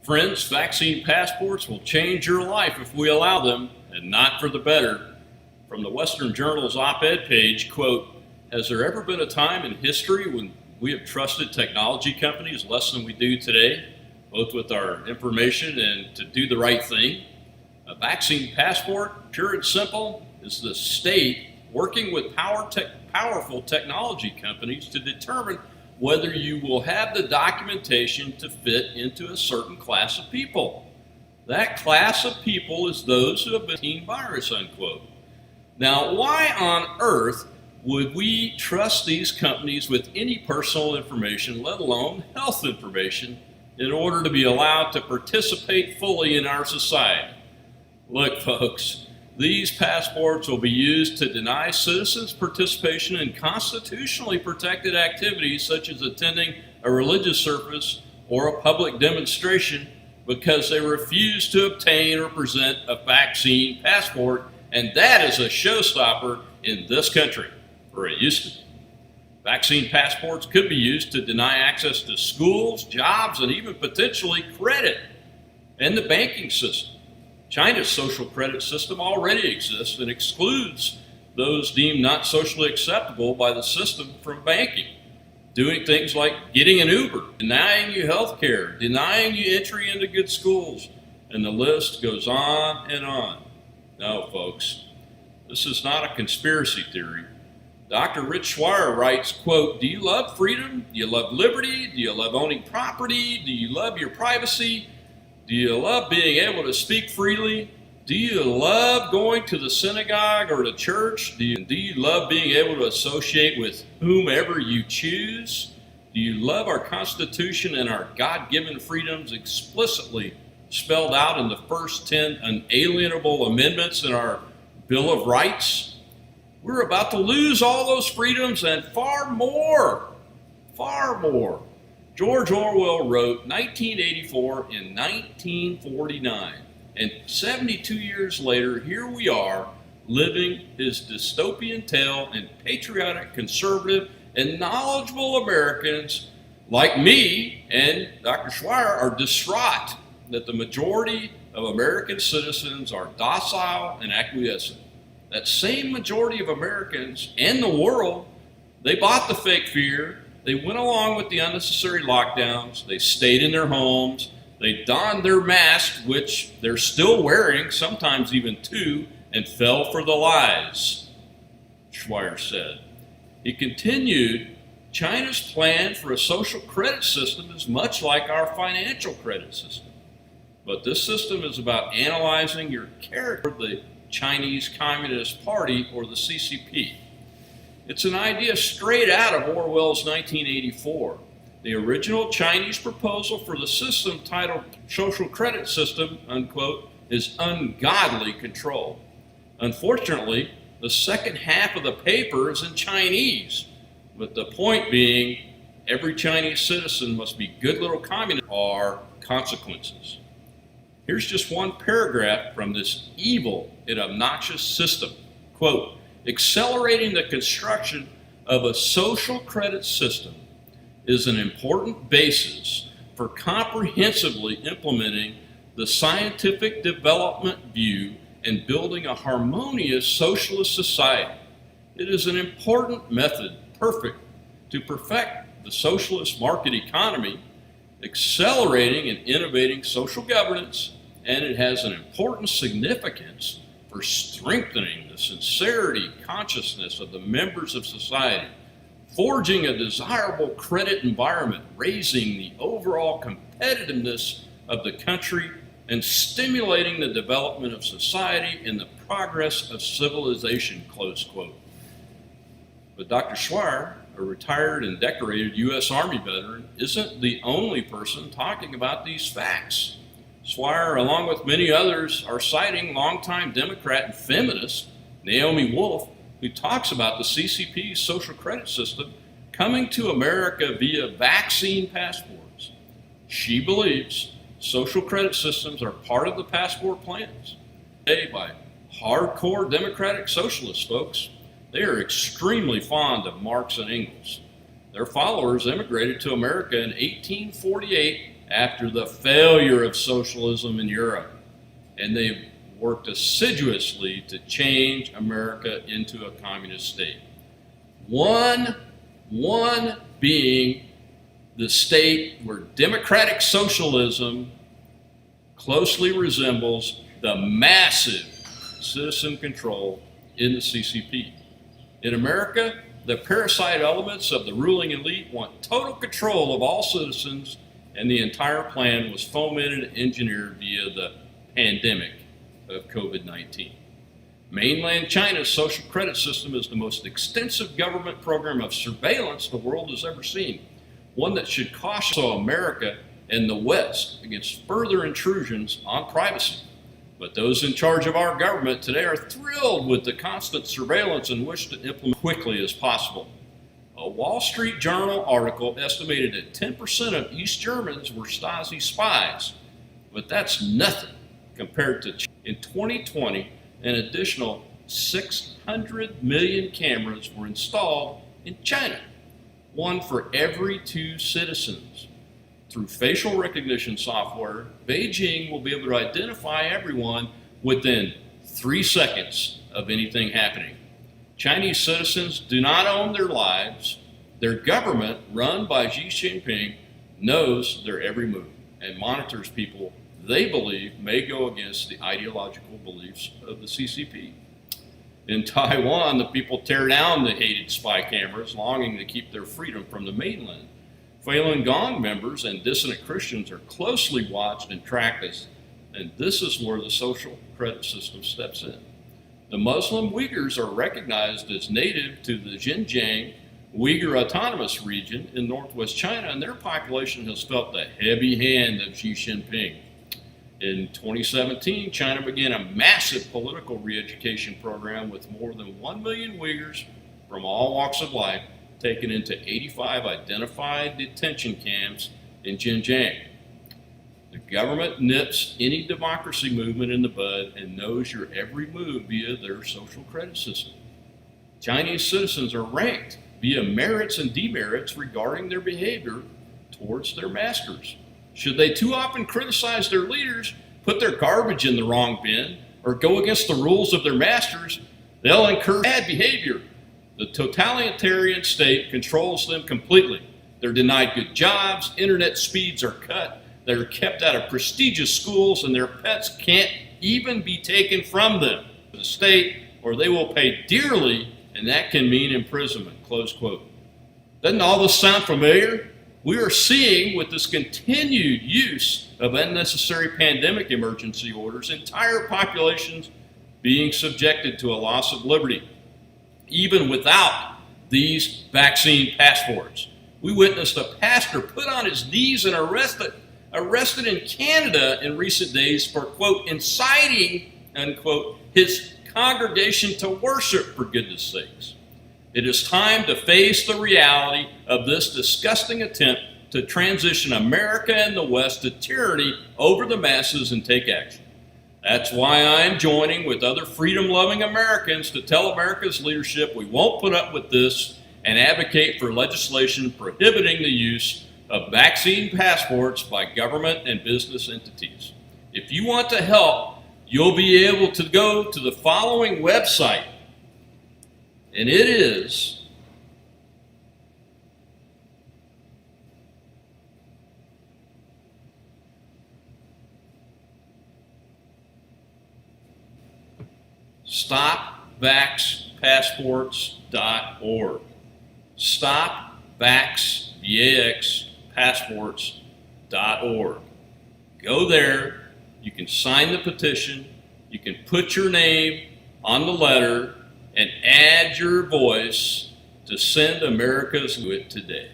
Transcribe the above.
Friends, vaccine passports will change your life if we allow them, and not for the better. From the Western Journal's op-ed page, quote, "Has there ever been a time in history when we have trusted technology companies less than we do today, both with our information and to do the right thing? A vaccine passport, pure and simple, is the state working with powerful technology companies to determine whether you will have the documentation to fit into a certain class of people. That class of people is those who have been vaccine virus," unquote. Now, why on earth would we trust these companies with any personal information, let alone health information, in order to be allowed to participate fully in our society? Look, folks, these passports will be used to deny citizens participation in constitutionally protected activities such as attending a religious service or a public demonstration because they refuse to obtain or present a vaccine passport, and that is a showstopper in this country, or it used to be. Vaccine passports could be used to deny access to schools, jobs, and even potentially credit and the banking system. China's social credit system already exists and excludes those deemed not socially acceptable by the system from banking, doing things like getting an Uber, denying you health care, denying you entry into good schools, and the list goes on and on. No, folks, this is not a conspiracy theory. Dr. Rich Schweier writes, quote, "Do you love freedom? Do you love liberty? Do you love owning property? Do you love your privacy? Do you love being able to speak freely? Do you love going to the synagogue or to church? Do you love being able to associate with whomever you choose? Do you love our Constitution and our God-given freedoms explicitly spelled out in the first 10 unalienable amendments in our Bill of Rights? We're about to lose all those freedoms and far more, far more." George Orwell wrote 1984 in 1949, and 72 years later, here we are, living his dystopian tale, and patriotic, conservative, and knowledgeable Americans like me and Dr. Schweier are distraught that the majority of American citizens are docile and acquiescent. That same majority of Americans and the world, they bought the fake fear. They went along with the unnecessary lockdowns. They stayed in their homes. They donned their masks, which they're still wearing, sometimes even two, and fell for the lies, Schweier said. He continued, "China's plan for a social credit system is much like our financial credit system. But this system is about analyzing your character of the Chinese Communist Party, or the CCP. It's an idea straight out of Orwell's 1984. The original Chinese proposal for the system, titled social credit system, unquote, is ungodly control. Unfortunately, the second half of the paper is in Chinese, with the point being every Chinese citizen must be good little communists or consequences. Here's just one paragraph from this evil and obnoxious system. Quote, "Accelerating the construction of a social credit system is an important basis for comprehensively implementing the scientific development view and building a harmonious socialist society. It is an important method perfect to perfect the socialist market economy, accelerating and innovating social governance, and it has an important significance for strengthening the sincerity consciousness of the members of society, forging a desirable credit environment, raising the overall competitiveness of the country, and stimulating the development of society and the progress of civilization," close quote. But Dr. Schweier, a retired and decorated U.S. Army veteran, isn't the only person talking about these facts. Schweier, along with many others, are citing longtime Democrat and feminist Naomi Wolf, who talks about the CCP's social credit system coming to America via vaccine passports. She believes social credit systems are part of the passport plans made by hardcore democratic socialist folks. They are extremely fond of Marx and Engels. Their followers immigrated to America in 1848 after the failure of socialism in Europe. And they've worked assiduously to change America into a communist state. One being the state where democratic socialism closely resembles the massive citizen control in the CCP. In America, the parasite elements of the ruling elite want total control of all citizens, and the entire plan was fomented and engineered via the pandemic of COVID-19. Mainland China's social credit system is the most extensive government program of surveillance the world has ever seen, one that should caution America and the West against further intrusions on privacy. But those in charge of our government today are thrilled with the constant surveillance and wish to implement quickly as possible. A Wall Street Journal article estimated that 10% of East Germans were Stasi spies, but that's nothing compared to in 2020, an additional 600 million cameras were installed in China, one for every 2 citizens. Through facial recognition software, Beijing will be able to identify everyone within 3 seconds of anything happening. Chinese citizens do not own their lives. Their government, run by Xi Jinping, knows their every move and monitors people they believe may go against the ideological beliefs of the CCP. In Taiwan, the people tear down the hated spy cameras, longing to keep their freedom from the mainland. Falun Gong members and dissident Christians are closely watched and tracked, and this is where the social credit system steps in. The Muslim Uyghurs are recognized as native to the Xinjiang Uyghur Autonomous Region in northwest China, and their population has felt the heavy hand of Xi Jinping. In 2017, China began a massive political re-education program with more than 1 million Uyghurs from all walks of life taken into 85 identified detention camps in Xinjiang. The government nips any democracy movement in the bud and knows your every move via their social credit system. Chinese citizens are ranked via merits and demerits regarding their behavior towards their masters. Should they too often criticize their leaders, put their garbage in the wrong bin, or go against the rules of their masters, they'll incur bad behavior. The totalitarian state controls them completely. They're denied good jobs, internet speeds are cut, they're kept out of prestigious schools, and their pets can't even be taken from them. The state, or they will pay dearly, and that can mean imprisonment, close quote. Doesn't all this sound familiar? We are seeing, with this continued use of unnecessary pandemic emergency orders, entire populations being subjected to a loss of liberty, even without these vaccine passports. We witnessed a pastor put on his knees and arrested in Canada in recent days for, quote, inciting, unquote, his congregation to worship, for goodness sakes. It is time to face the reality of this disgusting attempt to transition America and the West to tyranny over the masses and take action. That's why I am joining with other freedom-loving Americans to tell America's leadership we won't put up with this and advocate for legislation prohibiting the use of vaccine passports by government and business entities. If you want to help, you'll be able to go to the following website, and it is stopvaxpassports.org. Stopvaxpassports.org. Go there. You can sign the petition. You can put your name on the letter and add your voice to send America's do it today.